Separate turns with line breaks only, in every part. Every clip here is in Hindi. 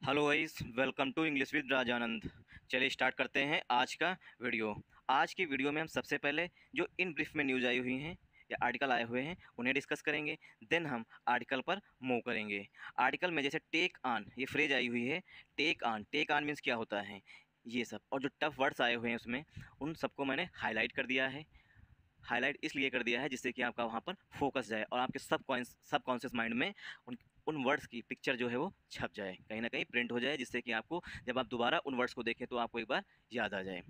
Hello guys, welcome to English with Rajanand. चलिए स्टार्ट करते हैं आज का वीडियो। आज की वीडियो में हम सबसे पहले जो इन ब्रीफ में न्यूज़ आई हुई हैं या आर्टिकल आए हुए हैं उन्हें डिस्कस करेंगे। देन हम आर्टिकल पर मूव करेंगे। आर्टिकल में जैसे टेक ऑन ये फ्रेज आई हुई है। टेक ऑन मीन्स क्या होता है ये सब, और जो टफ वर्ड्स आए हुए हैं उसमें उन सबको मैंने हाईलाइट कर दिया है। हाईलाइट इसलिए कर दिया है जिससे कि आपका वहाँ पर फोकस जाए और आपके सबकॉन्शियस माइंड में उन वर्ड्स की पिक्चर जो है वो छप जाए, कहीं ना कहीं प्रिंट हो जाए, जिससे कि आपको जब आप दोबारा उन वर्ड्स को देखें तो आपको एक बार याद आ जाए।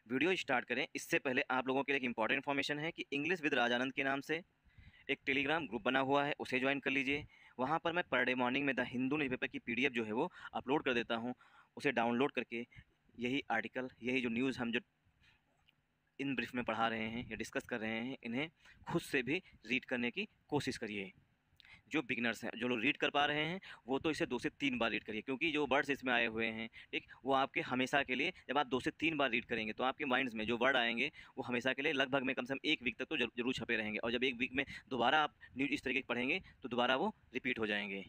वीडियो स्टार्ट करें इससे पहले आप लोगों के लिए एक इंपॉर्टेंट इन्फॉर्मेशन है कि इंग्लिश विद राजानंद के नाम से एक टेलीग्राम ग्रुप बना हुआ है, उसे ज्वाइन कर लीजिए। वहाँ पर मैं पर डे मॉर्निंग में द हिंदू न्यूज़पेपर की PDF जो है वो अपलोड कर देता हूँ। उसे डाउनलोड करके यही आर्टिकल, यही जो न्यूज़ हम जो इन ब्रीफ में पढ़ा रहे हैं या डिस्कस कर रहे हैं, इन्हें खुद से भी रीड करने की कोशिश करिए। जो बिगनर्स हैं, जो लोग रीड कर पा रहे हैं, वो तो इसे 2 से 3 बार रीड करिए, क्योंकि जो वर्ड्स इसमें आए हुए हैं, ठीक, वो आपके हमेशा के लिए, जब आप 2 से 3 बार रीड करेंगे तो आपके माइंड्स में जो वर्ड आएंगे वो हमेशा के लिए लगभग में कम से कम 1 वीक तक तो जरूर छपे रहेंगे। और जब 1 वीक में दोबारा आप न्यूज़ इस तरीके की पढ़ेंगे तो दोबारा वो रिपीट हो जाएंगे।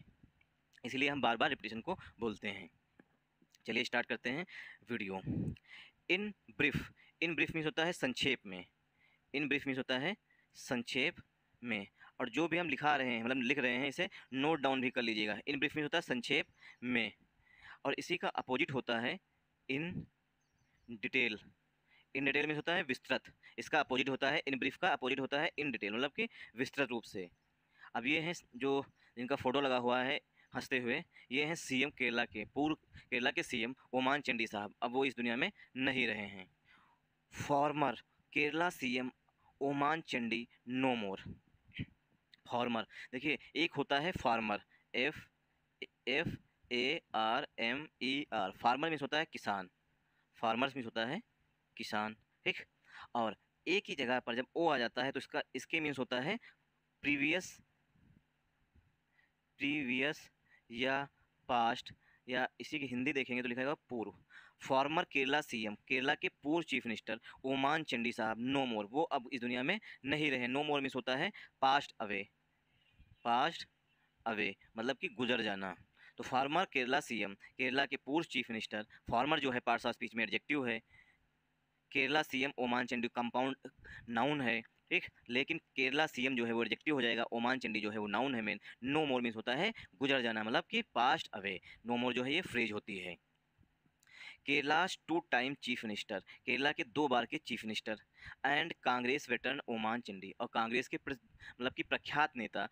इसलिए हम बार बार रिपीटिशन को बोलते हैं। चलिए स्टार्ट करते हैं video. In brief, in brief means होता है संक्षेप में। इन ब्रीफ मीन्स होता है संक्षेप में। और जो भी हम लिखा रहे हैं, मतलब लिख रहे हैं, इसे नोट डाउन भी कर लीजिएगा। इन ब्रीफ मीन्स होता है संक्षेप में, और इसी का अपोजिट होता है in detail. In detail means होता है विस्तृत। इसका अपोजिट होता है, इन ब्रीफ का अपोजिट होता है इन डिटेल, मतलब कि विस्तृत रूप से। अब ये हैं जो जिनका फ़ोटो लगा हुआ है हंसते हुए, ये हैं CM केरला के, पूर्व केरला के CM ओमान चंडी साहब। अब वो इस दुनिया में नहीं रहे हैं। Former Kerala CM Oommen Chandy no more. Former, देखिए एक होता है farmer, F F ARMER। Farmer means होता है किसान, फार्मर्स मीन्स होता है किसान, ठीक। और एक ही जगह पर जब ओ आ जाता है तो इसके मीन्स होता है प्रीवियस, प्रीवियस या पास्ट, या इसी की हिंदी देखेंगे तो लिखा होगा पूर्व। फॉर्मर केरला CM, केरला के पूर्व चीफ मिनिस्टर ओमान चंडी साहब नो मोर, वो अब इस दुनिया में नहीं रहे। नो मोर मीन्स होता है पास्ट अवे, पास्ट अवे मतलब कि गुजर जाना। तो फार्मर केरला CM, केरला के पूर्व चीफ मिनिस्टर, फार्मर जो है पार्ट्स ऑफ स्पीच में एडजेक्टिव है, Kerala CM Oommen Chandi compound noun है, ठीक। लेकिन केरला CM जो है वो एडजेक्टिव हो जाएगा, ओमान चंडी जो है वो नाउन है मेन। नो मोर मीन्स होता है गुजर जाना, मतलब कि पास्ट अवे। नो मोर जो है ये फ्रेज होती है। केरलास 2 टाइम चीफ मिनिस्टर, केरला के 2 बार के chief minister, and Congress veteran Oman Chandi, और कांग्रेस के मतलब कि प्रख्यात नेता,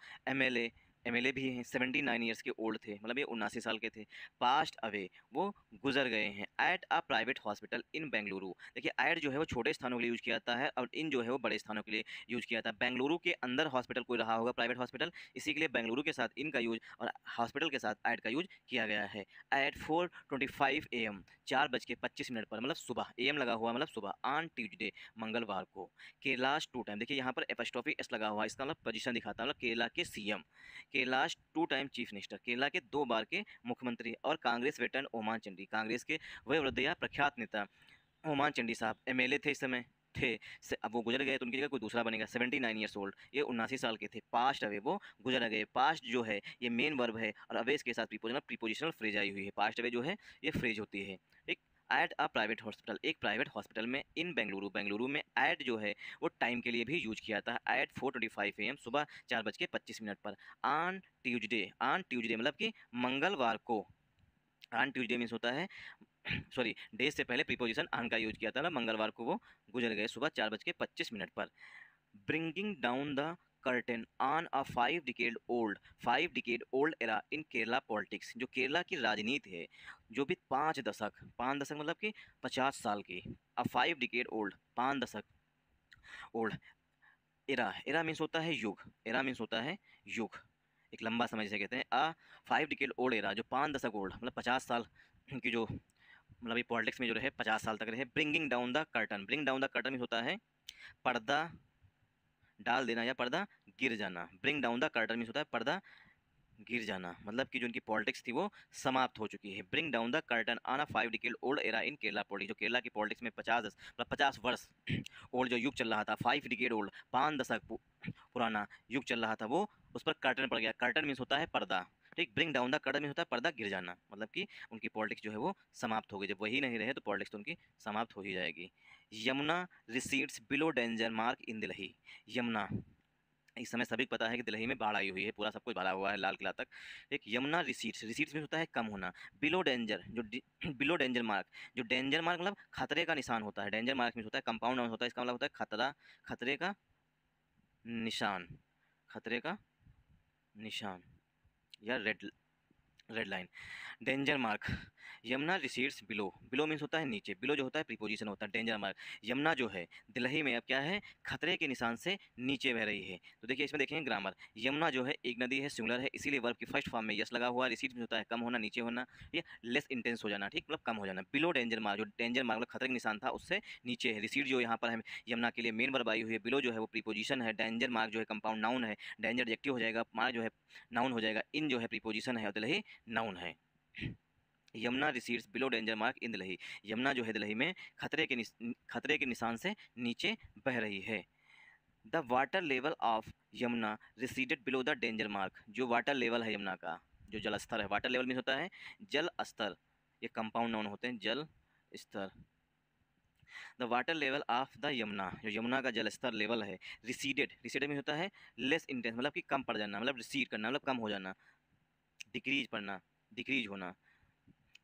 MLA भी हैं, 79 ईयर्स के ओल्ड थे, मतलब ये 79 साल के थे। पास्ट अवे, वो गुजर गए हैं। At a private hospital in Bengaluru, देखिए एट जो है वो छोटे स्थानों के लिए यूज किया जाता है, और इन जो है वो बड़े स्थानों के लिए यूज किया जाता है। बेंगलुरु के अंदर हॉस्पिटल कोई रहा होगा, प्राइवेट हॉस्पिटल, इसी के लिए बेंगलुरु के साथ इन का यूज और हॉस्पिटल के साथ एट का यूज किया गया है। एट 4:25 AM, 4:25 पर, मतलब सुबह, AM लगा हुआ मतलब सुबह, ऑन ट्यूजडे, मंगलवार को। केरलास 2 टाइम, देखिए यहाँ पर एपस्ट्रॉफी एस लगा हुआ है, इसका मतलब पोजीशन दिखाता है, मतलब केरला के CM। केरलास 2 time chief minister, Kerala के 2 बार के मुख्यमंत्री, और कांग्रेस वेटरन ओमान चंडी, कांग्रेस के वयोवृद्ध या प्रख्यात नेता ओमान चंडी साहब MLA थे इस समय, थे अब वो गुजर गए तो उनकी जगह कोई दूसरा बनेगा। 79 ईयर्स ओल्ड, ये 79 साल के थे। पास्ट अवे, वो गुजर गए। पास्ट जो है ये मेन वर्ब है, और अवेज के साथ प्रीपोजिशनल फ्रेज आई हुई है। पास्ट अवे जो है ये फ्रेज होती है, ठीक। एट अ प्राइवेट हॉस्पिटल, एक प्राइवेट हॉस्पिटल में, इन बेंगलुरु, बेंगलुरु में एट जो है वो टाइम के लिए भी यूज किया था। एट 4:25 AM, सुबह 4:25 पर। ऑन ट्यूजडे मतलब कि मंगलवार को। ऑन ट्यूजडे मीन्स होता है सॉरी, डे से पहले प्रीपोजिशन ऑन का यूज किया था ना, मंगलवार को वो गुजर गए सुबह 4:25 पर। Bringing down the curtain on a 5 decade old era in Kerala politics, जो केरला की राजनीति है, जो भी 5 दशक मतलब कि 50 साल की। अ 5 डिकेड ओल्ड, 5 दशक ओल्ड। एरा मीन्स होता है युग, एरा मीन्स होता है युग, एक लंबा समय जिसे कहते हैं। 5 डिकेड ओल्ड एरा, जो 5 दशक ओल्ड मतलब 50 साल की, जो मतलब ये पॉलिटिक्स में जो रहे 50 साल तक रहे। Bringing down the curtain, bring down the curtain means होता है पर्दा डाल देना या पर्दा गिर जाना। Bring down the curtain means होता है पर्दा गिर जाना, मतलब कि जो उनकी पॉलिटिक्स थी वो समाप्त हो चुकी है। Bring down the curtain on a 5 decade old era in Kerala politics, जो केरला की पॉलिटिक्स में 50 वर्ष ओल्ड जो युग चल रहा था, 5 डिकेड ओल्ड, 5 दशक पुराना युग चल रहा था, वो उस पर कर्टन पड़ गया। कर्टन मीन्स होता है पर्दा, ठीक। ब्रिंग डाउन द कर्टन में होता है पर्दा गिर जाना, मतलब कि उनकी पॉलिटिक्स जो है वो समाप्त हो गई। जब वही नहीं रहे तो पॉलिटिक्स तो उनकी समाप्त हो ही जाएगी। Yamuna recedes below danger mark in Delhi. Yamuna, इस समय सभी को पता है कि दिल्ली में बाढ़ आई हुई है, पूरा सब कुछ भरा हुआ है लाल किला तक। एक यमुना रिसीट्स, रिसीट्स में होता है कम होना। बिलो डेंजर, जो बिलो डेंजर मार्क, जो डेंजर मार्क मतलब खतरे का निशान होता है। डेंजर मार्क में होता है कंपाउंड नाउन होता है, इसका मतलब होता है खतरा, खतरे का निशान, खतरे का निशान या red red line. Danger mark, Yamuna recedes below, below means होता है नीचे, बिलो जो होता है प्रीपोजिशन होता है। डेंजर मार्क, यमुना जो है दिल्ली में अब क्या है, खतरे के निशान से नीचे बह रही है। तो देखिए इसमें देखेंगे ग्रामर, यमुना जो है एक नदी है, सिंगुलर है, इसीलिए वर्ब की फर्स्ट फॉर्म में यस लगा हुआ है। रिसीड्स में होता है कम होना, नीचे होना, ये लेस इंटेंस हो जाना, ठीक, मतलब कम हो जाना। बिलो डेंजर मार्क, जो डेंजर मार्क मतलब खतरे का निशान था उससे नीचे है। रिसीड जो यहाँ पर है यमुना के लिए मेन वर्ब आई हुई है, बिलो जो है वो प्रीपोजिशन है, डेंजर मार्क जो है कंपाउंड नाउन है, डेंजर एडजेक्टिव हो जाएगा, मार्क जो है नाउन हो जाएगा, इन जो है प्रीपोजिशन है और दिल्ली नाउन है। Yamuna recedes below danger mark in Delhi, Yamuna जो है दिल्ली में खतरे के निशान से नीचे बह रही है। The water level of Yamuna receded below the danger mark, जो वाटर लेवल है यमुना का, जो जल स्तर है, वाटर लेवल में होता है जल स्तर, ये कंपाउंड नाउन होते हैं, जल स्तर। The water level of the Yamuna, जो यमुना का जल स्तर लेवल है, रिसीडेड, रिसीडेड में होता है लेस इंटेंस, मतलब कि कम पड़ जाना, मतलब रिसीड करना मतलब कम हो जाना, डिक्रीज पड़ना, डिक्रीज होना,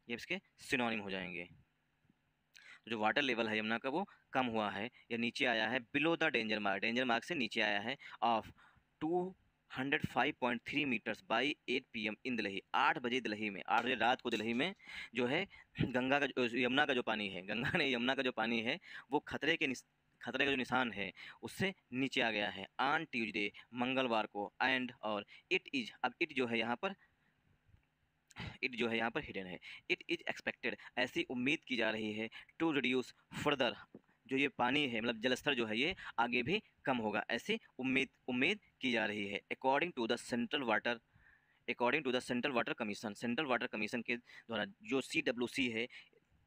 ये इसके सिनोनिम हो जाएंगे। तो जो वाटर लेवल है यमुना का वो कम हुआ है या नीचे आया है, below the danger mark, danger mark से नीचे आया है, ऑफ 205.3 मीटर्स बाई 8 PM इन दिल्ली, 8 बजे दिल्ली में, 8 बजे रात को दिल्ली में जो है गंगा का यमुना का जो पानी है, गंगा ने यमुना का जो पानी है वो खतरे का जो निशान है उससे नीचे आ गया है। ऑन ट्यूजडे, मंगलवार को, एंड और इट इज, अब इट जो है यहाँ पर, इट जो है यहाँ पर हिडन है। इट इज एक्सपेक्टेड, ऐसी उम्मीद की जा रही है, टू रिड्यूस फर्दर, जो ये पानी है मतलब जलस्तर जो है ये आगे भी कम होगा, ऐसी उम्मीद की जा रही है। According to the central water, according to the central water commission, central water commission के द्वारा जो CWC है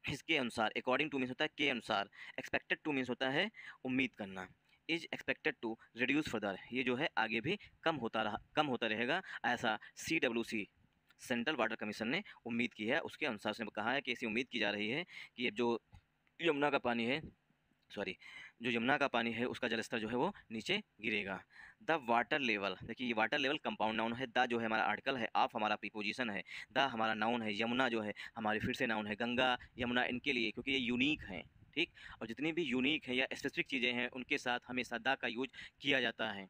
इसके अनुसार, अकॉर्डिंग टू मीन्स होता है के अनुसार, एक्सपेक्टेड टू मीन्स होता है उम्मीद करना, is expected to reduce further, ये जो है आगे भी कम होता रहेगा, ऐसा CWC सेंट्रल वाटर कमीशन ने उम्मीद की है। उसके अनुसार उसने कहा है कि ऐसी उम्मीद की जा रही है कि ये जो यमुना का पानी है, सॉरी, जो यमुना का पानी है उसका जलस्तर जो है वो नीचे गिरेगा। द वाटर लेवल, देखिए ये वाटर लेवल कंपाउंड नाउन है, द जो है हमारा आर्टिकल है, ऑफ हमारा प्रीपोजिशन है, द हमारा नाउन है, यमुना जो है हमारी फिर से नाउन है। गंगा यमुना इनके लिए, क्योंकि ये यूनिक हैं, ठीक, और जितनी भी यूनिक हैं या स्पेसिफिक चीज़ें हैं उनके साथ हमेशा द का यूज किया जाता है।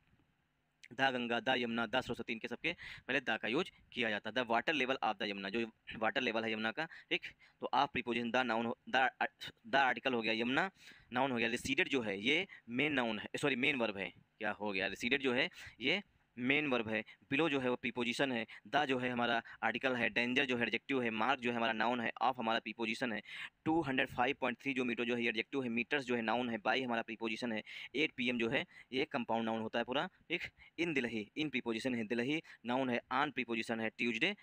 The Ganga, the Yamuna, the Saraswati, इनके सबके पहले द का यूज किया जाता है। The water level of the Yamuna, जो वाटर लेवल है यमुना का, ठीक, तो of preposition the noun, the article हो गया, यमुना नाउन हो गया। रिसीडेड जो है ये मेन नाउन है, सॉरी मेन वर्ब है, क्या हो गया, रिसीडेड जो है ये मेन वर्ब है, बिलो जो है वो प्रीपोजिशन है, द जो है हमारा आर्टिकल है, डेंजर जो है एडजेक्टिव है, मार्क जो है हमारा नाउन है, ऑफ हमारा प्रीपोजिशन है, 205.3 जो मीटर जो है एडजेक्टिव है, मीटर्स जो है नाउन है, बाई हमारा प्रीपोजिशन है, 8 PM जो है ये कंपाउंड नाउन होता है पूरा, ठीक। इन दिल्ली, इन प्रीपोजिशन है, दिल्ली नाउन है, ऑन प्रीपोजिशन है, ट्यूजडे,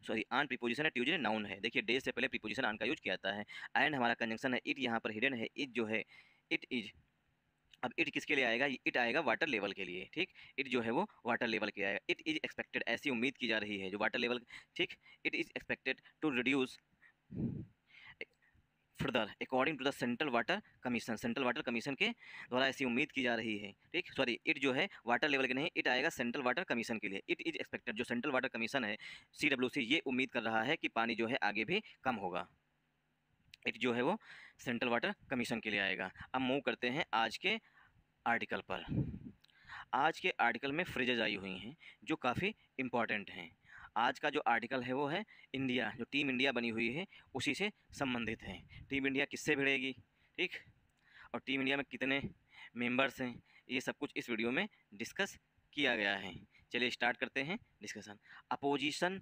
सॉरी ऑन प्रीपोजिशन है, ट्यूजडे नाउन है। देखिए डे से पहले प्रीपोजिशन ऑन का यूज किया जाता है। एंड हमारा कंजंक्शन है, इट यहाँ पर हिडन है, इट जो है, इट इज, अब इट किसके लिए आएगा, इट आएगा वाटर लेवल के लिए, ठीक, इट जो है वो वाटर लेवल के आएगा। इट इज एक्सपेक्टेड, ऐसी उम्मीद की जा रही है, जो वाटर लेवल, ठीक, it is expected to reduce further according to the central water commission, central water commission के द्वारा ऐसी उम्मीद की जा रही है, ठीक, सॉरी इट जो है वाटर लेवल के नहीं, इट आएगा सेंट्रल वाटर कमीशन के लिए। इट इज एक्सपेक्टेड, जो सेंट्रल वाटर कमीशन है CWC, ये उम्मीद कर रहा है कि पानी जो है आगे भी कम होगा। इट जो है वो सेंट्रल वाटर कमीशन के लिए आएगा। अब मूव करते हैं आज के आर्टिकल पर। आज के आर्टिकल में फ्रेजेज आई हुई हैं जो काफ़ी इम्पॉर्टेंट हैं। आज का जो आर्टिकल है वो है इंडिया, जो टीम इंडिया बनी हुई है उसी से संबंधित है। टीम इंडिया किससे भिड़ेगी, ठीक, और टीम इंडिया में कितने मेंबर्स हैं, ये सब कुछ इस वीडियो में डिस्कस किया गया है। चलिए स्टार्ट करते हैं डिस्कशन। अपोजिशन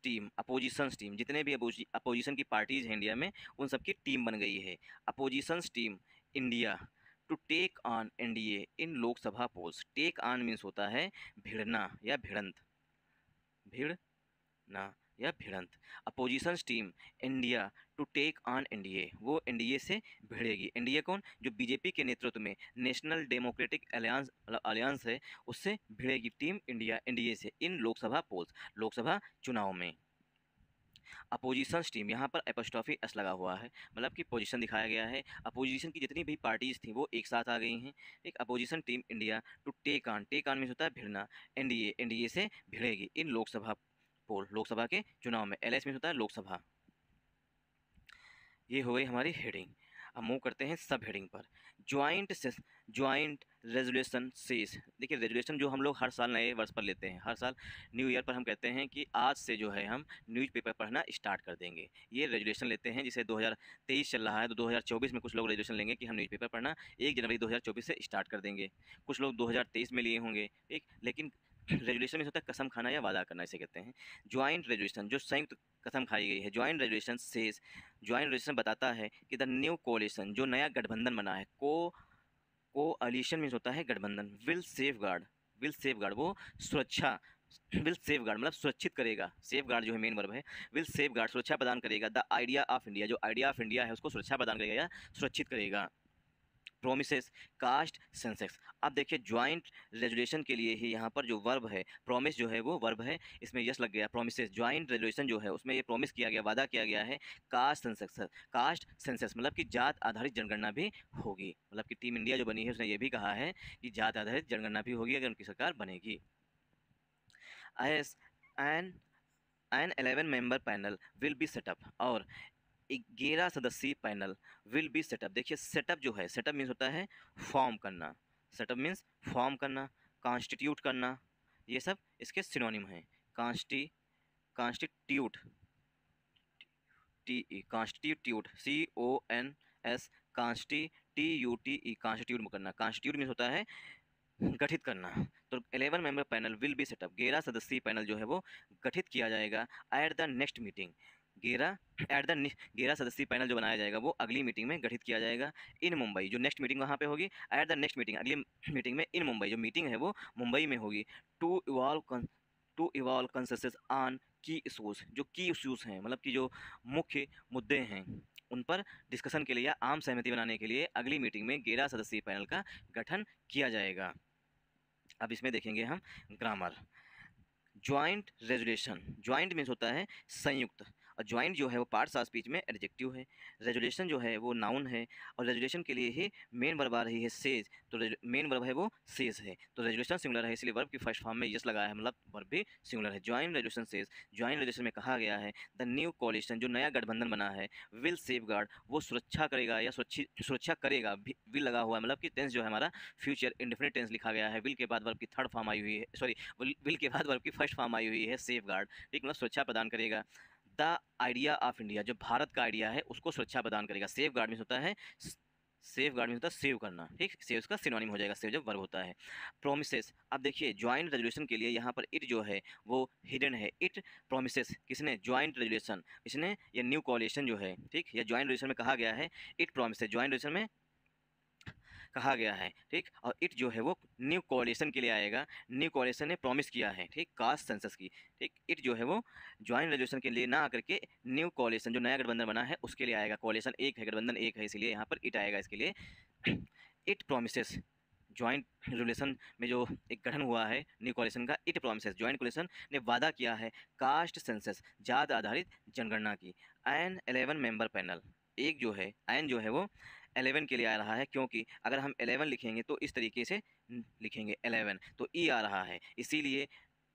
टीम, जितने भी अपोजिशन की पार्टीज़ हैं इंडिया में उन सब की टीम बन गई है। Opposition team India to take on NDA in Lok Sabha polls. Take on means होता है भिड़ना या भिड़ंत, भिड़ना या भिड़ंत। Opposition team India to take on NDA, वो एनडीए से भिड़ेगी। एनडीए कौन? जो बीजेपी के नेतृत्व में नेशनल डेमोक्रेटिक अलायंस अलायंस है, उससे भिड़ेगी टीम इंडिया एनडीए से इन लोकसभा पोल्स, लोकसभा चुनाव में। अपोजिशन टीम, यहाँ पर एपोस्ट्रॉफी एस लगा हुआ है, मतलब कि पोजीशन दिखाया गया है। अपोजिशन की जितनी भी पार्टीज थी वो एक साथ आ गई हैं। एक opposition team India to take on में होता है भिड़ना, एनडीए, एनडीए से भिड़ेगी इन लोकसभा पोल, लोकसभा के चुनाव में। एलएस में होता है लोकसभा। ये हो गई हमारी हेडिंग। अब मूव करते हैं सब हेडिंग पर। ज्वाइंट रेजोल्यूशन सेज, देखिए रेजोल्यूशन जो हम लोग हर साल नए वर्ष पर लेते हैं, हर साल न्यू ईयर पर हम कहते हैं कि आज से जो है हम न्यूज़पेपर पढ़ना स्टार्ट कर देंगे। ये रेजोल्यूशन लेते हैं, जिसे 2023 चल रहा है तो 2024 में कुछ लोग रेजोल्यूशन लेंगे कि हम न्यूज़पेपर पढ़ना 1 जनवरी 2024 से स्टार्ट कर देंगे। कुछ लोग 2023 में लिए होंगे, ठीक, लेकिन रेजोल्यूशन में होता है कसम खाना या वादा करना, इसे कहते हैं ज्वाइंट रेजोल्यूशन, जो संयुक्त कसम खाई गई है। Joint resolution says, joint resolution बताता है कि द न्यू कोalition, जो नया गठबंधन बना है, कोalition मीन्स होता है गठबंधन, विल सेफ गार्ड वो सुरक्षा, विल सेफ गार्ड मतलब सुरक्षित करेगा, सेफ गार्ड जो है मेन वर्ब है, विल सेफ गार्ड सुरक्षा प्रदान करेगा, द आइडिया ऑफ इंडिया, जो आइडिया ऑफ इंडिया है उसको सुरक्षा प्रदान करेगा या सुरक्षित करेगा। प्रोमिसेस कास्ट सेंसेक्स, अब देखिए ज्वाइंट रेजोल्यूशन के लिए ही यहाँ पर जो वर्ब है, प्रोमिस जो है वो वर्ब है, इसमें यस लग गया। प्रोमिसेस ज्वाइंट रेजोल्यूशन जो है उसमें ये प्रोमिस किया गया, वादा किया गया है कास्ट सेंसेक्स, कास्ट सेंसस मतलब कि जात आधारित जनगणना भी होगी। मतलब कि टीम इंडिया जो बनी है उसने ये भी कहा है कि जात आधारित जनगणना भी होगी अगर उनकी सरकार बनेगी। As an 11 member panel will be set up, और 11 सदस्यीय पैनल विल बी सेटअप। देखिए सेटअप जो है, सेटअप मीन्स होता है फॉर्म करना, सेटअप मीन्स फॉर्म करना, कॉन्स्टिट्यूट करना, ये सब इसके सिनोनिम हैं। कॉन्स्टिट्यूट कॉन्स्टिट्यूट CONS कॉन्स्टिट्यूट करना, कॉन्स्टिट्यूट मीन्स होता है गठित करना। तो 11 member panel will be set up, 11 सदस्यीय पैनल जो है वो गठित किया जाएगा एट द नेक्स्ट मीटिंग। 11 सदस्यीय पैनल जो बनाया जाएगा वो अगली मीटिंग में गठित किया जाएगा इन मुंबई, जो नेक्स्ट मीटिंग वहाँ पे होगी, एट द नेक्स्ट मीटिंग, अगली मीटिंग में इन मुंबई, जो मीटिंग है वो मुंबई में होगी। टू इवॉल्व कंसेंसस ऑन की इशूज़, जो की इशूज़ हैं मतलब कि जो मुख्य मुद्दे हैं उन पर डिस्कशन के लिए या आम सहमति बनाने के लिए अगली मीटिंग में 11 सदस्यीय पैनल का गठन किया जाएगा। अब इसमें देखेंगे हम grammar. Joint resolution, joint means होता है संयुक्त, और ज्वाइंट जो है वो पार्ट्स ऑफ स्पीच में एडजेक्टिव है, रेजोल्यूशन जो है वो नाउन है, और रेजोल्यूशन के लिए ही मेन वर्ब आ रही है सेज, तो मेन वर्ब है वो सेज है, तो रेजोल्यूशन सिंगुलर है इसलिए वर्ब की फर्स्ट फॉर्म में यस लगाया है, मतलब वर्ब भी सिंगुलर है। Joint resolution says, joint resolution में कहा गया है द न्यू कोalition, जो नया गठबंधन बना है, विल सेफ गार्ड, वो सुरक्षा करेगा या सुरक्षा करेगा, विल लगा हुआ है, मतलब कि टेंस जो है हमारा फ्यूचर इंडेफिनिट टेंस लिखा गया है, विल के बाद वर्ब की थर्ड फॉर्म आई हुई है, सॉरी विल के बाद वर्ब की फर्स्ट फॉर्म आई हुई है सेफ गार्ड, ठीक, मतलब सुरक्षा प्रदान करेगा। द आइडिया ऑफ इंडिया, जो भारत का आइडिया है उसको सुरक्षा प्रदान करेगा। सेफ गार्ड में होता है, सेफ गार्ड में होता है सेव करना, ठीक, सेव का सिनोनिम हो जाएगा सेव जब वर्ब होता है। प्रोमिसेस, अब देखिए ज्वाइंट रेजोल्यूशन के लिए यहाँ पर इट जो है वो हिडन है, इट प्रोमिसेस किसने? ज्वाइंट रेजोल्यूशन, इसने या न्यू कोalition जो है, ठीक, या ज्वाइंट रेजोल्यूशन में कहा गया है इट प्रोमिसेस, ज्वाइंट रेजोल्यूशन में कहा गया है, ठीक, और इट जो है वो न्यू कोalition के लिए आएगा, न्यू कोalition ने प्रॉमिस किया है, ठीक, कास्ट सेंसस की, ठीक, इट जो है वो ज्वाइंट रेजोल्यूशन के लिए ना आकर के न्यू कोalition जो नया गठबंधन बना है उसके लिए आएगा। कोalition एक है, गठबंधन एक है, इसलिए यहाँ पर इट आएगा इसके लिए। इट प्रोमिसेस, ज्वाइंट रेजोल्यूशन में जो एक गठन हुआ है न्यू कोalition का, इट प्रोमिसेस, ज्वाइंट कोalition ने वादा किया है कास्ट सेंसस, जात आधारित जनगणना की। एन 11 मेंबर पैनल, एक जो है एन जो है वो 11 के लिए आ रहा है, क्योंकि अगर हम 11 लिखेंगे तो इस तरीके से लिखेंगे 11, तो ई आ रहा है, इसीलिए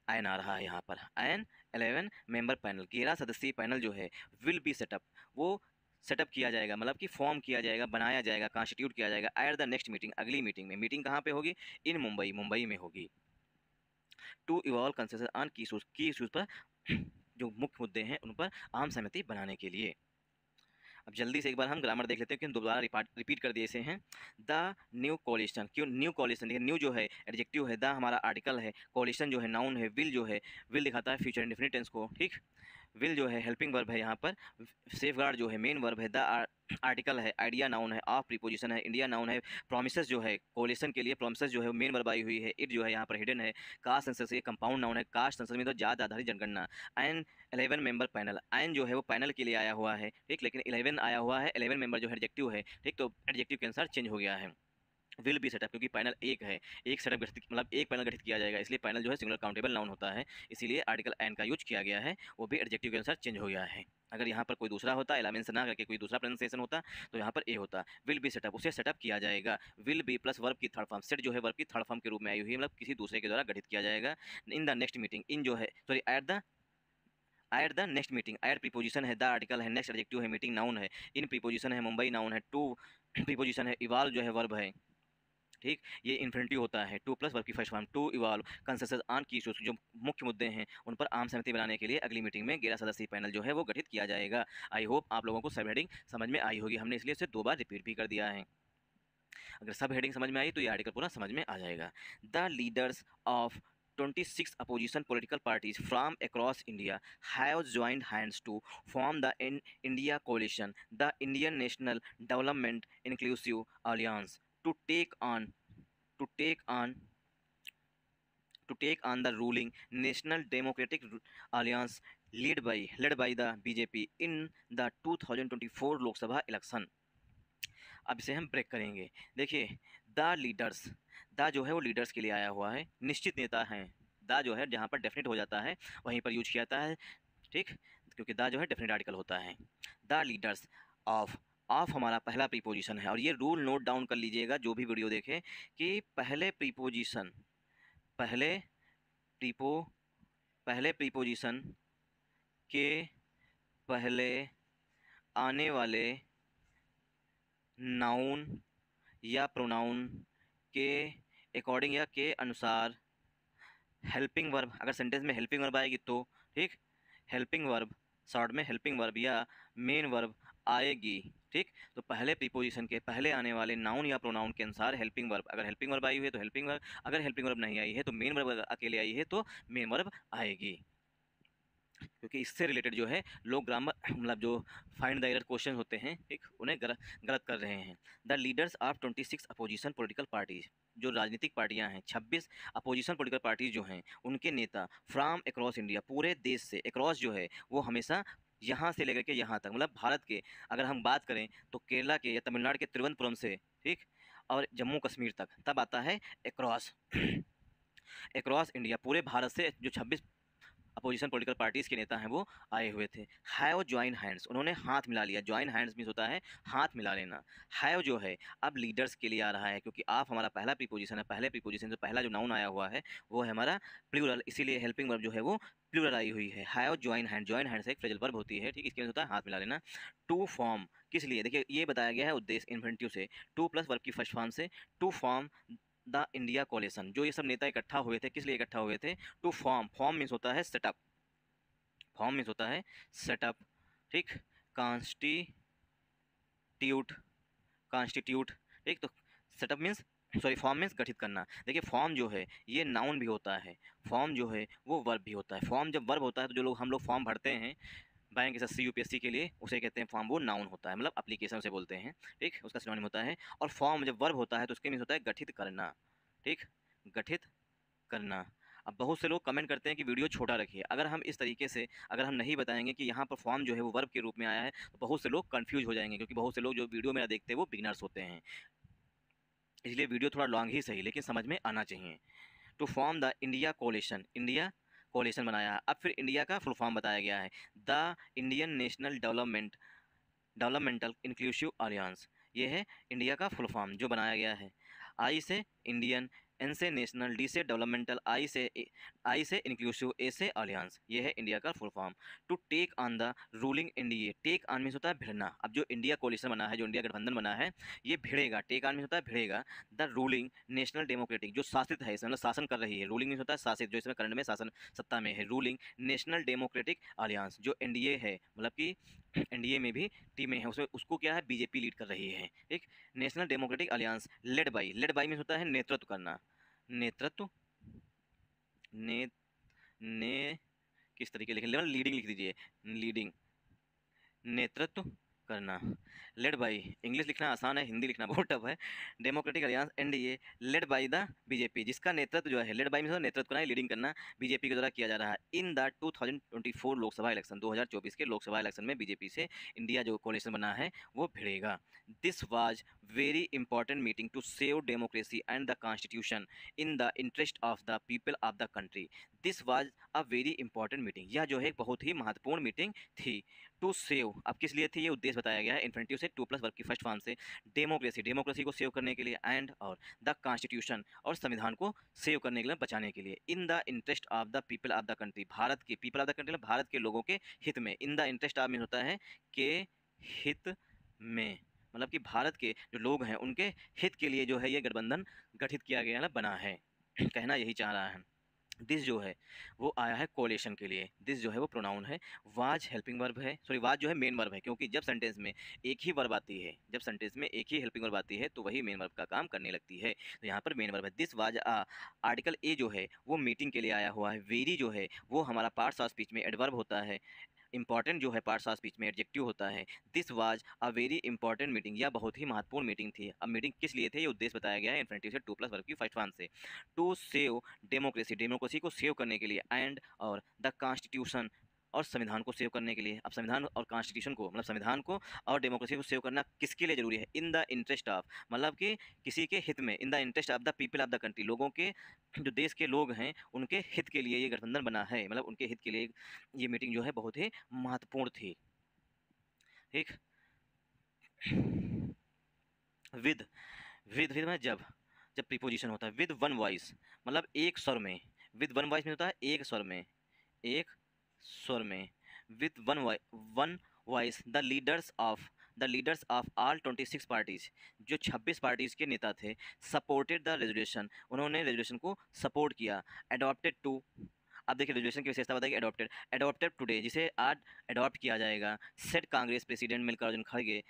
एन आ रहा है यहाँ पर। एन 11 मेंबर पैनल, 11 सदस्यीय पैनल जो है विल बी सेटअप, वो सेटअप किया जाएगा, मतलब कि फॉर्म किया जाएगा, बनाया जाएगा, कॉन्स्टिट्यूट किया जाएगा एट द नेक्स्ट मीटिंग, अगली मीटिंग में। मीटिंग कहाँ पे होगी? इन मुंबई, मुंबई में होगी। टू इवॉल्व कंसेंसस ऑन की इशूज़ पर जो मुख्य मुद्दे हैं उन पर आम सहमति बनाने के लिए। अब जल्दी से एक बार हम ग्रामर देख लेते हैं कि हम दोबारा रिपीट कर दिए से हैं। द न्यू कोalition, क्यों न्यू कोalition? देखिए न्यू जो है एडजेक्टिव है, द हमारा आर्टिकल है, कोalition जो है नाउन है, विल जो है विल दिखाता है फ्यूचर इंडेफिनिट टेंस को, ठीक, विल जो है हेल्पिंग वर्ब है यहाँ पर, सेफ गार्ड जो है मेन वर्ब है, द आर्टिकल है, आइडिया नाउन है, ऑफ प्रीपोजिशन है, इंडिया नाउन है, प्रोमिसेस जो है कोलेशन के लिए प्रोमिसेस जो है मेन वर्ब आई हुई है, इट जो है यहाँ पर हिडन है, कास्ट सेंसस ये कंपाउंड नाउन है, कास्ट सेंसस में तो जात आधारित जनगणना, एंड 11 मेंबर पैनल, एंड जो है वो पैनल के लिए आया हुआ है, ठीक, लेकिन 11 आया हुआ है, 11 मेंबर जो है एडजेक्टिव है, ठीक, तो एडजेक्टिव के अनुसार चेंज हो गया है। विल बी सेटअप क्योंकि पैनल एक है, एक सेटअप गठित मतलब एक पैनल गठित किया जाएगा, इसलिए पैनल जो है सिंगुलर काउंटेबल नाउन होता है, इसीलिए आर्टिकल एंड का यूज किया गया है, वो भी एडजेक्टिव के अनुसार चेंज हो गया है। अगर यहाँ पर कोई दूसरा होता, एलामेंस ना करके कोई दूसरा प्रोनाउंसिएशन होता, तो यहाँ पर ए होता। विल बी सेटअप, उसे सेटअप किया जाएगा। विल बी प्लस वर्ब की थर्ड फॉर्म, सेट जो है वर्ब की थर्ड फॉर्म के रूप में आई हुई है, मतलब किसी दूसरे के द्वारा गठित किया जाएगा। In the next meeting, in जो है sorry at the next meeting, at preposition है, द आर्टिकल है, नेक्स्ट एडजेक्टिव है, मीटिंग नाउन है, इन प्रीपोजिशन है, मुंबई नाउन है, टू प्रीपोजिशन है, इवाल्व जो है वर्ब है, ठीक, ये इन्फिनिटिव होता है, टू प्लस वर्ब की first form, to evolve consensus on key issues, जो मुख्य मुद्दे हैं उन पर आम सहमति बनाने के लिए अगली मीटिंग में 11 सदस्यीय पैनल जो है वो गठित किया जाएगा। आई होप आप लोगों को सब हेडिंग समझ में आई होगी, हमने इसलिए इसे 2 बार रिपीट भी कर दिया है। अगर सब हेडिंग समझ में आई तो ये आर्टिकल पूरा समझ में आ जाएगा। The leaders of 26 opposition political parties from across India have joined hands to form the India Coalition, the Indian National Development Inclusive Alliance, to take on to take on to take on the ruling National Democratic Alliance led by the BJP in the 2024 Lok Sabha election। अब इसे हम ब्रेक करेंगे। देखिए, द लीडर्स, द जो है वो लीडर्स के लिए आया हुआ है, निश्चित नेता हैं। द जो है जहाँ पर डेफिनेट हो जाता है वहीं पर यूज किया जाता है, ठीक, क्योंकि द जो है डेफिनेट आर्टिकल होता है। द लीडर्स ऑफ हमारा पहला प्रीपोजिशन है, और ये रूल नोट डाउन कर लीजिएगा जो भी वीडियो देखे कि पहले प्रीपोजिशन प्रीपो पहले प्रीपोजिशन के पहले आने वाले नाउन या प्रोनाउन के अकॉर्डिंग या के अनुसार हेल्पिंग वर्ब, अगर सेंटेंस में हेल्पिंग वर्ब आएगी तो, ठीक, हेल्पिंग वर्ब शॉर्ट में हेल्पिंग वर्ब या मेन वर्ब आएगी, ठीक, तो पहले प्रीपोजिशन के पहले आने वाले नाउन या प्रोनाउन के अनुसार हेल्पिंग वर्ब, अगर हेल्पिंग वर्ब आई हुई है तो हेल्पिंग वर्ब, अगर हेल्पिंग वर्ब नहीं आई है तो मेन वर्ब अकेले आई है तो मेन वर्ब आएगी, क्योंकि इससे रिलेटेड जो है लोग ग्रामर मतलब जो फाइंड द एरर क्वेश्चन होते हैं, ठीक, उन्हें गलत कर रहे हैं। The leaders of 26 opposition political parties, जो राजनीतिक पार्टियां हैं, 26 अपोजिशन पॉलिटिकल पार्टीज जो हैं, उनके नेता फ्रॉम अक्रॉस इंडिया, पूरे देश से, अक्रॉस जो है वो हमेशा यहाँ से लेकर के यहाँ तक, मतलब भारत के अगर हम बात करें तो केरला के या तमिलनाडु के तिरुवनंतपुरम से, ठीक, और जम्मू कश्मीर तक, तब आता है अक्रॉस अक्रॉस इंडिया, पूरे भारत से जो 26 अपोजिशन पॉलिटिकल पार्टीज़ के नेता हैं वो आए हुए थे। हैव ज्वाइन हैंड्स, उन्होंने हाथ मिला लिया, ज्वाइन हैंड्स मीन्स होता है हाथ मिला लेना। हैव जो है अब लीडर्स के लिए आ रहा है, क्योंकि आप हमारा पहला प्रीपोजिशन है, पहले प्रीपोजिशन से पहला जो नाउन आया हुआ है वो है हमारा प्लूरल, इसीलिए हेल्पिंग वर्ब जो है वो प्लूरल आई हुई है। Have join hand, join hand से एक फ्रेजल वर्ब होती है, ठीक, इसके होता है हाथ मिला लेना। टू फॉर्म किस लिए, देखिए ये बताया गया है उद्देश्य इन्फिनिटिव से, टू प्लस वर्ब की फर्स्ट फॉर्म से, to form the India coalition, जो ये सब नेता इकट्ठा हुए थे, किस लिए इकट्ठा हुए थे, टू फॉर्म, फॉर्म मीन्स होता है सेटअप, फॉर्म मीन्स होता है सेटअप, ठीक, कॉन्स्टिट्यूट कॉन्स्टिट्यूट, ठीक, तो setup means sorry form means गठित करना। देखिए फॉर्म जो है ये नाउन भी होता है, फॉर्म जो है वो वर्ब भी होता है। फॉर्म जब वर्ब होता है तो जो लोग हम लोग फॉर्म भरते हैं बैंक एसएससी यूपीएससी के लिए, उसे कहते हैं फॉर्म, वो नाउन होता है, मतलब एप्लीकेशन से बोलते हैं, ठीक, उसका सिनोनिम होता है। और फॉर्म जब वर्ब होता है तो उसके मीन्स होता है गठित करना, ठीक, गठित करना। अब बहुत से लोग कमेंट करते हैं कि वीडियो छोटा रखिए, अगर हम इस तरीके से अगर हम नहीं बताएंगे कि यहाँ पर फॉर्म जो है वो वर्ब के रूप में आया है तो बहुत से लोग कंफ्यूज हो जाएंगे, क्योंकि बहुत से लोग जो वीडियो मेरा देखते हैं वो बिगनर्स होते हैं, इसलिए वीडियो थोड़ा लॉन्ग ही सही लेकिन समझ में आना चाहिए। To form the India coalition, India coalition बनाया। अब फिर इंडिया का फुल फॉर्म बताया गया है, the Indian national developmental inclusive alliance, ये है इंडिया का फुल फॉर्म जो बनाया गया है। आई से इंडियन, एन से नेशनल, डी से डेवलपमेंटल, आई से इंक्लूसिव, ए से अलियंस, ये है इंडिया का full form. To take on the ruling India, take on means होता है भिड़ना। अब जो इंडिया कोलिशन बना है, जो इंडिया गठबंधन बना है, ये भिड़ेगा, टेक ऑन मीन्स होता है भिड़ेगा द रूलिंग नेशनल डेमोक्रेटिक, जो शासित है इसमें, मतलब शासन कर रही है, रूलिंग मीन्स होता है शासित, जो इसमें करंट में शासन सत्ता में है, रूलिंग नेशनल डेमोक्रेटिक अलियंस, जो एनडीए है, मतलब कि एनडीए में भी टीमें हैं उसमें, उसको क्या है बीजेपी लीड कर रही है, ठीक, national democratic alliance led by means होता है नेतृत्व करना, नेतृत्व ने किस तरीके लिखें, लीडिंग लिख दीजिए, लीडिंग, नेतृत्व करना। लेड बाई, इंग्लिश लिखना आसान है, हिंदी लिखना बहुत टफ है। Democratic alliance NDA led by the BJP, जिसका नेतृत्व जो है, लेड बाई में नेतृत्व करना, लीडिंग करना बीजेपी के द्वारा किया जा रहा है। इन द 2024 लोकसभा इलेक्शन, 2024 के लोकसभा इलेक्शन में बीजेपी से इंडिया जो कोalition बना है वो भिड़ेगा। This was very important meeting to save democracy and the constitution in the interest of the people of the country. This was a very important meeting, यह जो है बहुत ही महत्वपूर्ण मीटिंग थी। टू सेव, अब किस लिए थी ये उद्देश्य बताया गया है इन्फिनिटिव से, टू प्लस वर्ब की फर्स्ट फॉर्म से। डेमोक्रेसी, डेमोक्रेसी को सेव करने के लिए, एंड और द कॉन्स्टिट्यूशन, और संविधान को सेव करने के लिए, बचाने के लिए। In the interest of the people of the country, Bharat के people of the country, Bharat के लोगों के हित में। In the interest of mean होता है के हित में, मतलब कि भारत के जो लोग हैं उनके हित के लिए जो है ये गठबंधन गठित किया गया है, बना है। कहना यही चाह रहा है। दिस जो है वो आया है कोलेशन के लिए, दिस जो है वो प्रोनाउन है। वाज हेल्पिंग वर्ब है, सॉरी वाज जो है मेन वर्ब है, क्योंकि जब सेंटेंस में एक ही वर्ब आती है, जब सेंटेंस में एक ही हेल्पिंग वर्ब आती है तो वही मेन वर्ब का काम करने लगती है, तो यहाँ पर मेन वर्ब है। दिस वाज आर्टिकल ए जो है वो मीटिंग के लिए आया हुआ है। वेरी जो है वो हमारा पार्ट्स ऑफ स्पीच में एडवर्ब होता है। इंपॉर्टेंट जो है पार्ट्स ऑफ स्पीच में एडजेक्टिव होता है। This was a very important meeting, यह बहुत ही महत्वपूर्ण मीटिंग थी। अब मीटिंग किस लिए थे ये उद्देश्य बताया गया है इन्फिनिटिव से, टू प्लस वर्ब की फर्स्ट फॉर्म से। टू सेव डेमोक्रेसी, डेमोक्रेसी को सेव करने के लिए, एंड और द कॉन्स्टिट्यूशन, और संविधान को सेव करने के लिए। अब संविधान और कॉन्स्टिट्यूशन को, मतलब संविधान को और डेमोक्रेसी को सेव करना किसके लिए जरूरी है? इन द इंटरेस्ट ऑफ, मतलब कि किसी के हित में। In the interest of the people of the country, लोगों के, जो देश के लोग हैं उनके हित के लिए ये गठबंधन बना है, मतलब उनके हित के लिए ये मीटिंग जो है बहुत ही महत्वपूर्ण थी। ठीक, विद, विद में जब, जब प्रीपोजिशन होता है। विद वन वॉइस, मतलब एक स्वर में। विद वन वॉइस में होता है एक स्वर में, एक स्वर में। With one voice the leaders of all 26 parties, जो 26 पार्टीज के नेता थे, सपोर्टेड द रेजोल्यूशन, उन्होंने रेजोल्यूशन को सपोर्ट किया। अडॉप्टेड टू, अब देखिए रेजोल्यूशन की विशेषता बताइए। अडॉप्टेड टुडे, जिसे आज अडॉप्ट किया जाएगा। सेट कांग्रेस प्रेसिडेंट मल्लिकार्जुन खड़गे,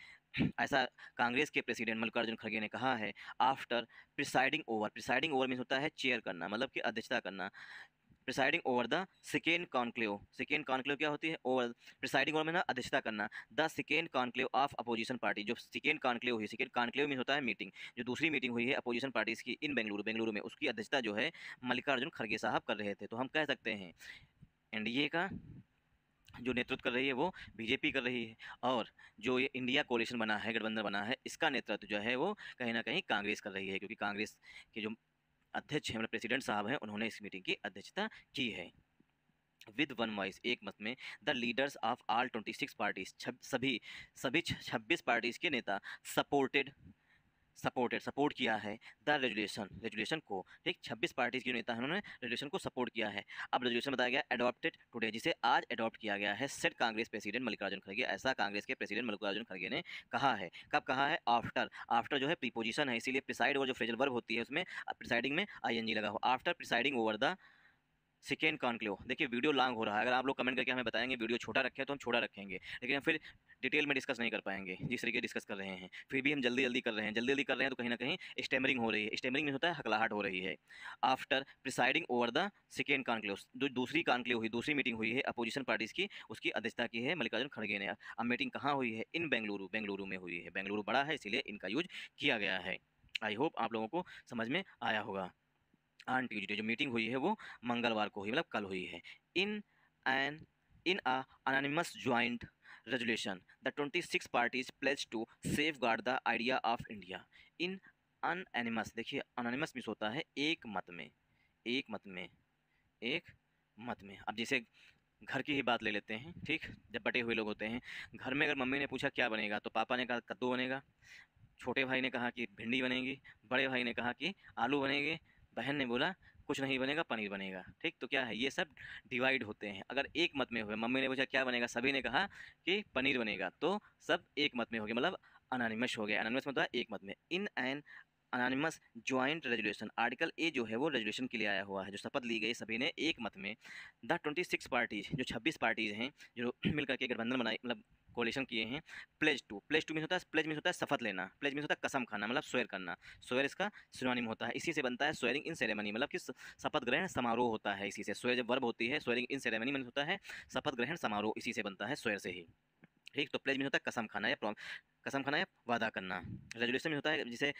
ऐसा कांग्रेस के प्रेसिडेंट मल्लिकार्जुन खड़गे ने कहा है। After presiding over, presiding over means होता है चेयर करना, मतलब कि अध्यक्षता करना। Presiding over the second conclave, second conclave क्या होती है? ओवर, प्रिसाइडिंग ओवर में ना अध्यक्षता करना। The second conclave of opposition party, जो सेकेंड कॉन्क्लेव हुई, सेकेंड कॉन्क्लेव में होता है मीटिंग, जो दूसरी मीटिंग हुई है अपोजिशन पार्टीज की इन बेंगलुरु, बेंगलुरु में, उसकी अध्यक्षता जो है मल्लिकार्जुन खड़गे साहब कर रहे थे। तो हम कह सकते हैं एनडीए का जो नेतृत्व कर रही है वो बीजेपी कर रही है, और जो ये इंडिया कोalition बना है, गठबंधन बना है, इसका नेतृत्व जो है वो कहीं ना कहीं कांग्रेस कर रही है, क्योंकि कांग्रेस के जो अध्यक्ष हैं, मतलब प्रेसिडेंट साहब हैं, उन्होंने इस मीटिंग की अध्यक्षता की है। विद वन वॉइस, एक मत में, the leaders of all 26 parties, सभी सभी 26 पार्टीज के नेता सपोर्ट किया है द रेजुलेशन को। ठीक, 26 पार्टीज के नेता हैं, उन्होंने रेजुलेशन को सपोर्ट किया है। अब रेजुलेशन बताया गया अडॉप्टेड टुडे, जिसे आज अडॉप्ट किया गया है। सेट कांग्रेस प्रेसिडेंट मल्लिकार्जुन खड़गे, ऐसा कांग्रेस के प्रेसिडेंट मल्लिकार्जुन खड़गे ने कहा है। कब कहा है? आफ्टर, आफ्टर जो है प्रीपोजिशन है, इसीलिए प्रिसाइड और जो फ्रेजल वर्ब होती है उसमें प्रिसाइडिंग में आईएनजी लगा हो। After presiding over the second conclave, देखिए वीडियो लॉन्ग हो रहा है, अगर आप लोग कमेंट करके हमें बताएंगे वीडियो छोटा रखें तो हम छोटा रखेंगे, लेकिन हम फिर डिटेल में डिस्कस नहीं कर पाएंगे जिस तरीके डिस्कस कर रहे हैं। फिर भी हम जल्दी जल्दी कर रहे हैं, जल्दी जल्दी कर रहे हैं तो कहीं ना कहीं स्टैमरिंग हो रही है। स्टैमरिंग में होता है हकलाहट हो रही है। After presiding over the second conclave, जो दूसरी कॉन्क्लेव हुई, दूसरी मीटिंग हुई है अपोजिशन पार्टीज की, उसकी अध्यक्षता की है मल्लिकार्जुन खड़गे ने। अब मीटिंग कहाँ हुई है? इन बेंगलुरु, बेंगलुरु में हुई है। बेंगलुरु बड़ा है इसीलिए इनका यूज किया गया है। आई होप आप लोगों को समझ में आया होगा। ऑन ट्यूजडे, जो मीटिंग हुई है वो मंगलवार को हुई, मतलब कल हुई है। In an in a anonymous joint resolution the 26 parties pledge to safeguard the idea of India. In unanimous, देखिए अनोनिमस मिस होता है एक मत में, एक मत में, एक मत में। अब जैसे घर की ही बात ले लेते हैं, ठीक, जब बटे हुए लोग होते हैं घर में, अगर मम्मी ने पूछा क्या बनेगा तो पापा ने कहा कद्दू बनेगा, छोटे भाई ने कहा कि भिंडी बनेगी, बड़े भाई ने कहा कि आलू बनेंगे, बहन ने बोला कुछ नहीं बनेगा पनीर बनेगा। ठीक, तो क्या है, ये सब डिवाइड होते हैं। अगर एक मत में हुए, मम्मी ने पूछा क्या बनेगा, सभी ने कहा कि पनीर बनेगा, तो सब एक मत में हो गया, मतलब अनानिमस हो गया। अनानिमस मतलब एक मत में। In an unanimous joint resolution, article a जो है वो रेजोल्यूशन के लिए आया हुआ है, जो शपथ ली गई सभी ने एक मत में। द 26 पार्टीज, जो 26 पार्टीज हैं जो मिलकर के गठबंधन बनाई, मतलब कोलिशन किए हैं। प्लेज टू मीन्स होता है, प्लेज मीन्स होता है शपथ लेना, प्लेज मीन्स होता है कसम खाना, मतलब स्वेयर करना। स्वेयर इसका सिनोनिम होता है, इसी से बनता है स्वेयरिंग इन सेरेमनी, मतलब कि शपथ ग्रहण समारोह होता है इसी से। स्वेयर जब वर्ब होती है, स्वेयरिंग इन सेरेमनी मीन्स होता है शपथ ग्रहण समारोह, इसी से बनता है स्वेयर से ही। ठीक, तो प्लेज मीन होता है कसम खाना या कसम खाना या वादा करना। रेजोल्यूशन में होता है जिसे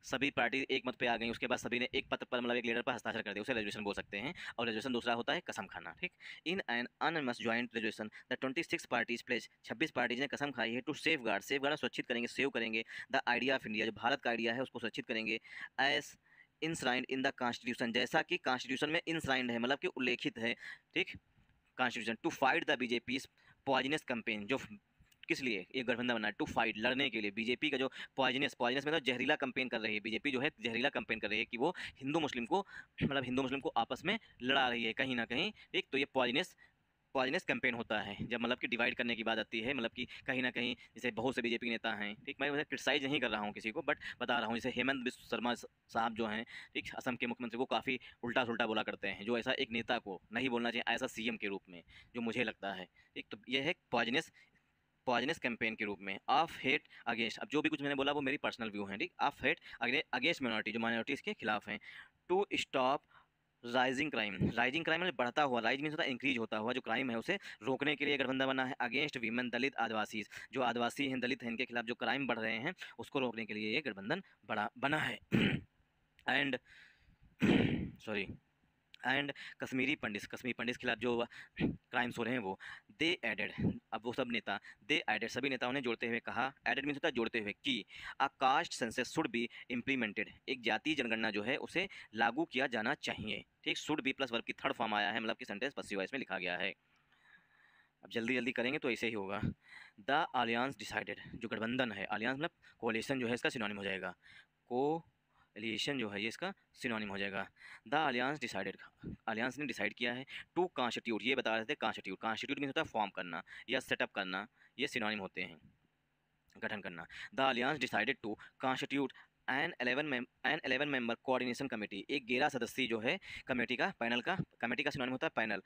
सभी पार्टी एक मत पे आ गई, उसके बाद सभी ने एक पत्र पर मतलब एक लेटर पर हस्ताक्षर कर दिया, उसे रेजोल्यूशन बोल सकते हैं। और रेजोल्यूशन दूसरा होता है कसम खाना। ठीक, in an unanimous joint resolution the 26 parties pledge, 26 parties ने कसम खाई है टू सेफ गार्ड सुरक्षित करेंगे, सेव करेंगे द आइडिया ऑफ इंडिया, जो भारत का आइडिया है उसको सुरक्षित करेंगे, एज इंश्राइंड इन द कॉन्स्टिट्यूशन, जैसा कि कॉन्स्टिट्यूशन में इंश्राइंड है, मतलब कि उल्लेखित है। ठीक, constitution to fight the BJP poisonous campaign, जो किस लिए ये गठबंधन बना है, टू फाइट लड़ने के लिए बीजेपी का जो पॉइजनस मतलब जहरीला कैंपेन कर रही है बीजेपी, जो है जहरीला कैंपेन कर रही है कि वो हिंदू मुस्लिम को मतलब हिंदू मुस्लिम को आपस में लड़ा रही है कहीं ना कहीं। एक तो ये पॉइजनस कैंपेन होता है जब मतलब कि डिवाइड करने की बात आती है, मतलब कि कहीं ना कहीं जैसे बहुत से बीजेपी नेता हैं, ठीक, मैं उन्हें क्रिटिसाइज नहीं कर रहा हूँ किसी को, बट बता रहा हूँ जैसे हेमंत बिस्व शर्मा साहब जो हैं, ठीक, असम के मुख्यमंत्री को काफ़ी उल्टा सुल्टा बोला करते हैं, जो ऐसा एक नेता को नहीं बोलना चाहिए ऐसा सीएम के रूप में, जो मुझे लगता है। ठीक, तो ये है पॉइजनस कैंपेन के रूप में। ऑफ हेट अगेंस्ट, अब जो भी कुछ मैंने बोला वो मेरी पर्सनल व्यू है। ठीक, ऑफ हेट अगेंस्ट माइनॉरिटी, जो माइनॉरिटीज़ के खिलाफ हैं। टू स्टॉप राइजिंग क्राइम मतलब बढ़ता हुआ, राइज मीन्स होता है इंक्रीज होता हुआ, जो क्राइम है उसे रोकने के लिए गठबंधन बना है। अगेंस्ट वीमेन दलित आदिवासी, जो आदिवासी हैं दलित हैं इनके खिलाफ जो क्राइम बढ़ रहे हैं उसको रोकने के लिए ये गठबंधन बना है। एंड सॉरी एंड कश्मीरी पंडित के खिलाफ जो क्राइम्स हो रहे हैं वो दे एडेड, अब वो सब नेता दे एडेड, सभी नेताओं ने जोड़ते हुए कहा, एडेड मीन्स होता है जोड़ते हुए, कि a caste census should be implemented, एक जातीय जनगणना जो है उसे लागू किया जाना चाहिए। ठीक, शुड बी प्लस वर्ब की थर्ड फॉर्म आया है, मतलब कि सेंटेंस पसिव वॉइस में लिखा गया है। अब जल्दी जल्दी करेंगे तो ऐसे ही होगा। द अलियांस डिसाइडेड, जो गठबंधन है, अलियांस मतलब कोलिशन जो है इसका सिनोनिम हो जाएगा, कोलिशन जो है ये इसका सिनोनिम हो जाएगा। द अलियांस डिसाइडेड, अलियांस ने डिसाइड किया है टू कॉन्स्टिट्यूट, ये बता रहे थे कॉन्स्टिट्यूट मीन होता है फॉर्म करना या सेटअप करना, ये सिनोनिम होते हैं गठन करना। The alliance decided to constitute an 11 member coordination committee, एक 11 सदस्यीय जो है कमेटी का कमेटी का सिनोनिम होता है पैनल।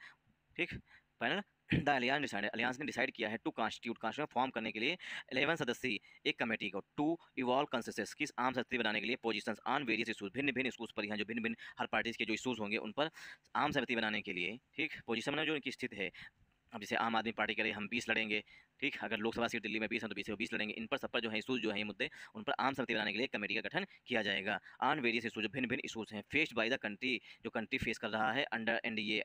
ठीक, पैनल। द अलियांस ने डिसाइड किया है टू कॉन्स्टिट्यूट फॉर्म करने के लिए 11 सदस्यीय एक कमेटी को, टू इवॉल्व कंसेंसस, किस आम सहमति बनाने के लिए, पोजीशंस ऑन वेरियस इशूज, भिन्न भिन्न इशूज पर, यहाँ जो भिन्न भिन्न हर पार्टीज के जो इशूज होंगे उन पर आम सहमति बनाने के लिए। ठीक, पोजीशन में जो उनकी स्थित है, अब जैसे आम आदमी पार्टी करे हम 20 लड़ेंगे, ठीक, अगर लोकसभा सीट दिल्ली में 20 है तो 20 लड़ेंगे, इन पर सब पर जो है इशूज जो है मुद्दे, उन पर आम सहमति बनाने के लिए एक कमेटी का गठन किया जाएगा। ऑन वेरियस इशूज, भिन्न भिन्न इशूज हैं फेस्ड बाय द कंट्री, जो कंट्री फेस कर रहा है अंडर एनडीए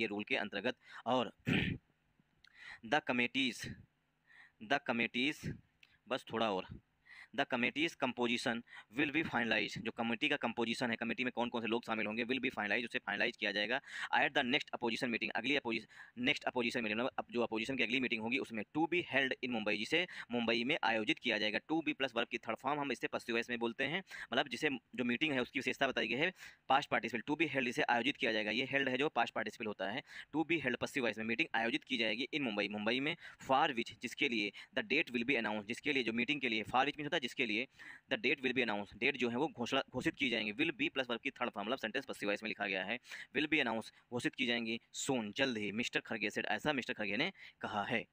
रूल के अंतर्गत। और द कमेटीज बस थोड़ा और, the committee's composition will be finalise, जो कमेटी का कंपोजिशन है, कमेटी में कौन कौन से लोग शामिल होंगे, विल बी फाइनलाइज, उसे फाइनलाइज किया जाएगा at the next opposition meeting, next opposition meeting, मतलब जो अपोजिशन की अगली मीटिंग होगी उसमें, to be held in Mumbai, जिसे मुंबई में आयोजित किया जाएगा। टू बी प्लस वर्ब की थर्ड फॉर्म हम इसे पश्चिम वॉइस में बोलते हैं, मतलब जिसे जो मीटिंग है उसकी विशेषता बताई गई है past participle, to be held, इसे आयोजित किया जाएगा, ये हेल्ड है जो पास्ट पार्टिसिपल होता है, टू बी हेल्ड पश्चिम वॉइस में मीटिंग आयोजित की जाएगी इन मुंबई में, फॉर विच, जिसके लिए, the date will be announce, जिसके लिए, जो मीटिंग के लिए, फॉर विच मीन होता है जिसके लिए, the date will be announce, date जो है वो घोषित की जाएंगी, विल बी प्लस वर्ब की थर्ड फॉर्म, मतलब सेंटेंस पसिव वॉइस में लिखा गया है, विल बी अनाउंस घोषित की जाएंगी, सून जल्द ही, मिस्टर खड़गे सेड, ऐसा मिस्टर खड़गे ने कहा है।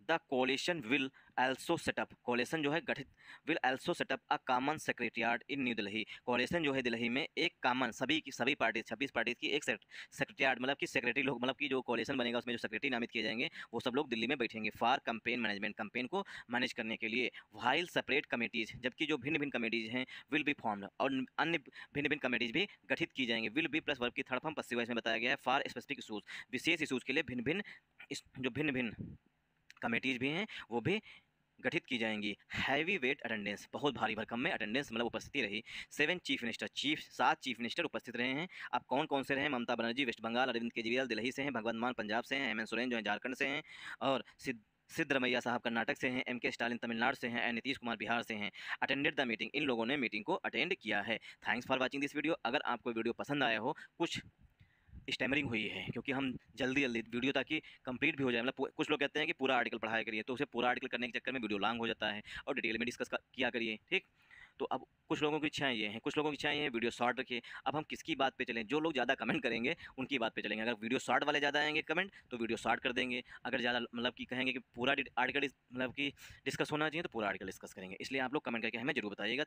The coalition will also set up, coalition जो है गठित, will also set up a common secretariat in new Delhi, coalition जो है दिल्ली में एक कॉमन सभी पार्टी 26 पार्टी की एक सेक्रेटरियाट, मतलब कि सेक्रेटरी लोग, मतलब कि जो कोलिशन बनेगा उसमें जो सेक्रेटरी नामित किए जाएंगे वो सब लोग दिल्ली में बैठेंगे फॉर कैंपेन मैनेजमेंट, कैंपेन को मैनेज करने के लिए। वाइल सेपरेट कमेटीज, जबकि जो भिन्न भिन्न कमेटीज हैं विल बी फॉर्म्ड, और अन्य भिन्न भिन्न कमेटीज भी गठित की जाएंगी, विल बी प्लस वर्ब की थर्ड फॉर्म पश्चिम वॉइस में बताया गया है, फॉर स्पेसिफिक इशूज, विशेष इशूज के लिए भिन्न भिन्न कमेटीज भी हैं वो भी गठित की जाएंगी। हैवी वेट अटेंडेंस, बहुत भारी भरकम में अटेंडेंस मतलब उपस्थिति रही। 7 चीफ मिनिस्टर उपस्थित रहे हैं। अब कौन कौन से रहे, ममता बनर्जी वेस्ट बंगाल, अरविंद केजरीवाल दिल्ली से हैं, भगवंत मान पंजाब से हैं, हेमंत सोरेन जो है झारखंड से हैं, और सिद्धरमैया साहब कर्नाटक से हैं, M.K. स्टालिन तमिलनाडु से हैं, नीतीश कुमार बिहार से हैं। अटेंडेड द मीटिंग, इन लोगों ने मीटिंग को अटेंड किया है। Thanks for watching this video. अगर आपको वीडियो पसंद आया हो, कुछ स्टैमरिंग हुई है क्योंकि हम जल्दी वीडियो ताकि कंप्लीट भी हो जाए, मतलब कुछ लोग कहते हैं कि पूरा आर्टिकल पढ़ाया करिए, तो उसे पूरा आर्टिकल करने के चक्कर में वीडियो लॉन्ग हो जाता है, और डिटेल में डिस्कस किया करिए। ठीक, तो अब कुछ लोगों की इच्छाएँ ये हैं, कुछ लोगों की इच्छाएँ ये हैं वीडियो शॉर्ट रखिए। अब हम किसकी बात पे चलें? जो लोग ज़्यादा कमेंट करेंगे उनकी बात पे चलेंगे। अगर वीडियो शॉर्ट वाले ज़्यादा आएँगे कमेंट तो वीडियो शॉर्ट कर देंगे। अगर ज़्यादा मतलब कि कहेंगे कि पूरा आर्टिकल मतलब कि डिस्कस होना चाहिए तो पूरा आर्टिकल डिस्कस करेंगे। इसलिए आप लोग कमेंट करके हमें ज़रूर बताइएगा।